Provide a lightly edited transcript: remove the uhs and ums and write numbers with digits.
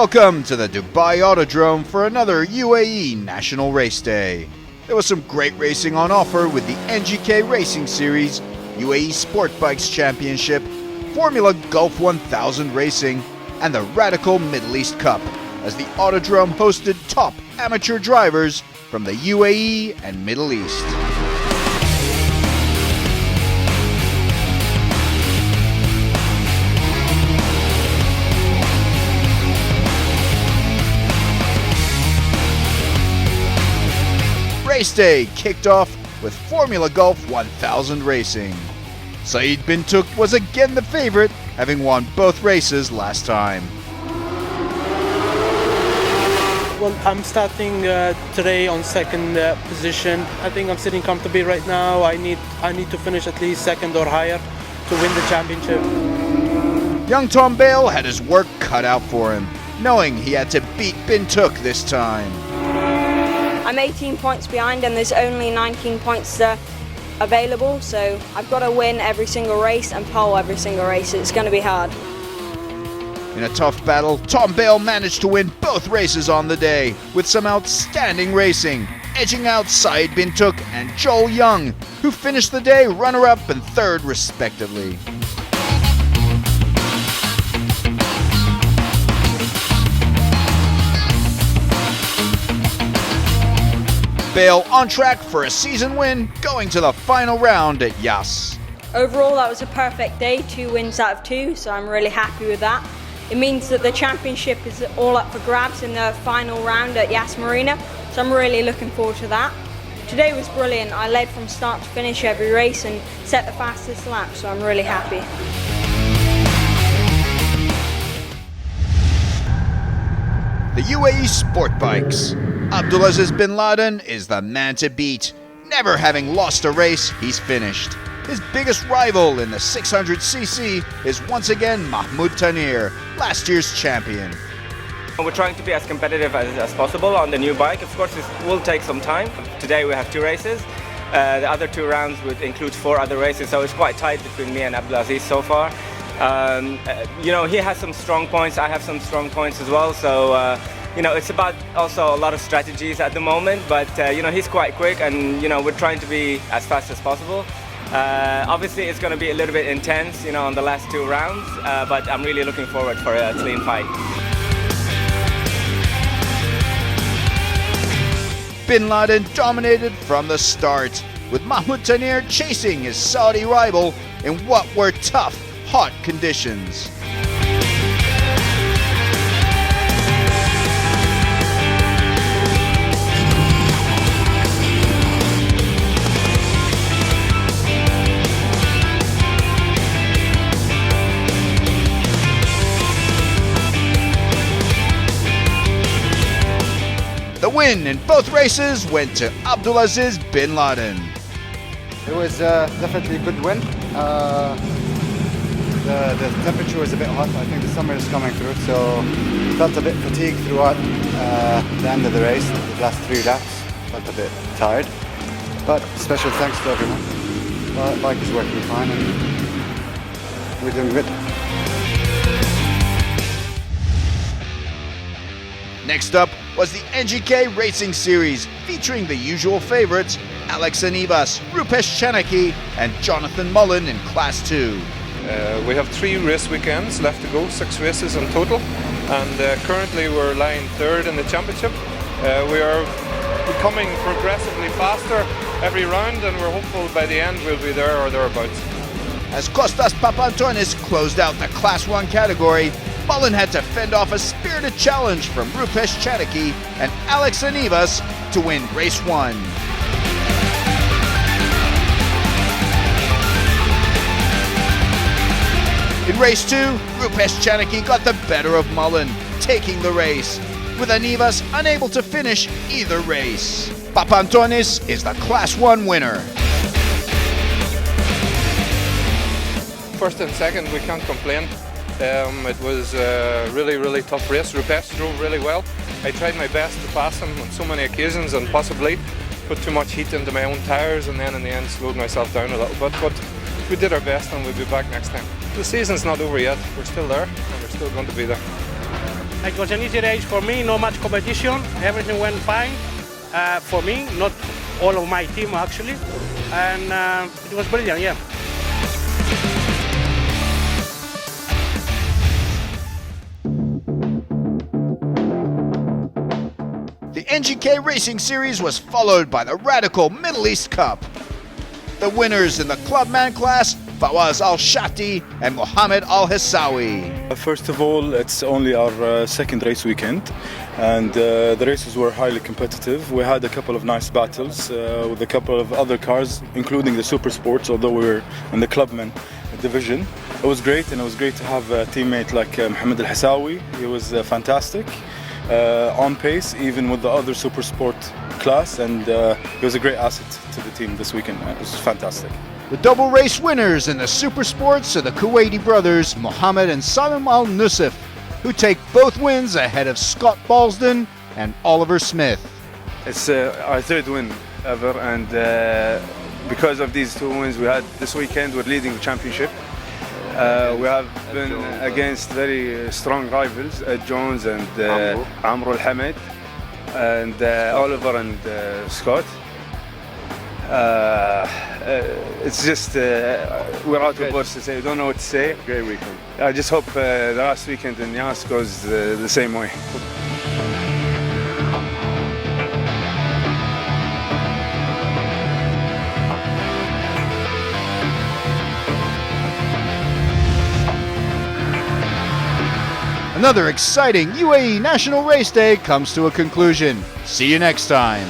Welcome to the Dubai Autodrome for another UAE National Race Day. There was some great racing on offer with the NGK Racing Series, UAE Sportbikes Championship, Formula Gulf 1000 Racing, and the Radical Middle East Cup, as the Autodrome hosted top amateur drivers from the UAE and Middle East. Race day kicked off with Formula Gulf 1000 Racing. Saeed Bin Tuk was again the favorite, having won both races last time. Well, I'm starting today on second position. I think I'm sitting comfortably right now. I need to finish at least second or higher to win the championship. Young Tom Bale had his work cut out for him, knowing he had to beat Bin Tuk this time. I'm 18 points behind and there's only 19 points available, so I've got to win every single race and pole every single race. It's going to be hard. In a tough battle, Tom Bale managed to win both races on the day with some outstanding racing, edging out Saeed Bin Tuk and Joel Young, who finished the day runner-up and third respectively. Bale on track for a season win, going to the final round at Yas. Overall, that was a perfect day, 2 wins out of 2, so I'm really happy with that. It means that the championship is all up for grabs in the final round at Yas Marina, so I'm really looking forward to that. Today was brilliant. I led from start to finish every race and set the fastest lap, so I'm really happy. The UAE Sportbikes. Abdulaziz Bin Laden is the man to beat. Never having lost a race, he's finished. His biggest rival in the 600cc is once again Mahmoud Tanir, last year's champion. We're trying to be as competitive as possible on the new bike. Of course, it will take some time. Today we have 2 races. The other 2 rounds would include 4 other races, so it's quite tight between me and Abdulaziz so far. He has some strong points, I have some strong points as well, so it's about also a lot of strategies at the moment, but he's quite quick and we're trying to be as fast as possible. Obviously it's going to be a little bit intense on the last 2 rounds, but I'm really looking forward for a clean fight. Bin Laden dominated from the start, with Mahmoud Tanir chasing his Saudi rival in what were tough, hot conditions. The win in both races went to Abdulaziz Bin Laden. It was definitely a good win. The temperature was a bit hot. I think the summer is coming through, so felt a bit fatigued throughout the end of the race. The last 3 laps, felt a bit tired. But special thanks to everyone. The bike is working fine and we're doing good. Next up was the NGK Racing Series, featuring the usual favorites Alex Anivas, Rupesh Chanaki, and Jonathan Mullen in Class 2. We have 3 race weekends left to go, 6 races in total, and currently we're lying 3rd in the championship. We are becoming progressively faster every round, and we're hopeful by the end we'll be there or thereabouts. As Kostas Papantonis closed out the Class 1 category, Mullen had to fend off a spirited challenge from Rupesh Chanaki and Alex Anivas to win race 1. In race 2, Rupesh Chanaki got the better of Mullen, taking the race, with Anivas unable to finish either race. Papantonis is the Class 1 winner. First and second, we can't complain. It was a really tough race. Rupesh drove really well. I tried my best to pass him on so many occasions and possibly put too much heat into my own tyres, and then in the end slowed myself down a little bit, but we did our best and we'll be back next time. The season's not over yet, we're still there and we're still going to be there. It was an easy race for me, not much competition. Everything went fine for me, not all of my team actually. And it was brilliant, yeah. The NGK Racing Series was followed by the Radical Middle East Cup. The winners in the Clubman class, Fawaz Al-Shati and Mohammed Al-Hissawi. First of all, it's only our second race weekend, and the races were highly competitive. We had a couple of nice battles with a couple of other cars, including the Super Sports, although we were in the Clubman division. It was great, and it was great to have a teammate like Mohammed Al-Hissawi. He was fantastic, on pace, even with the other Super Sport class, and he was a great asset to the team this weekend. It was fantastic. The double race winners in the Super Sports are the Kuwaiti brothers Mohammed and Salim Al-Nusif, who take both wins ahead of Scott Balsden and Oliver Smith. It's our third win ever, and because of these two wins we had this weekend, we're leading the championship. We have been against very strong rivals, Ed Jones and Amr Al-Hamid, and Oliver and Scott. It's just we're out of words to say. We don't know what to say. Great weekend. I just hope the last weekend in Yas goes the same way. Another exciting UAE National Race Day comes to a conclusion. See you next time.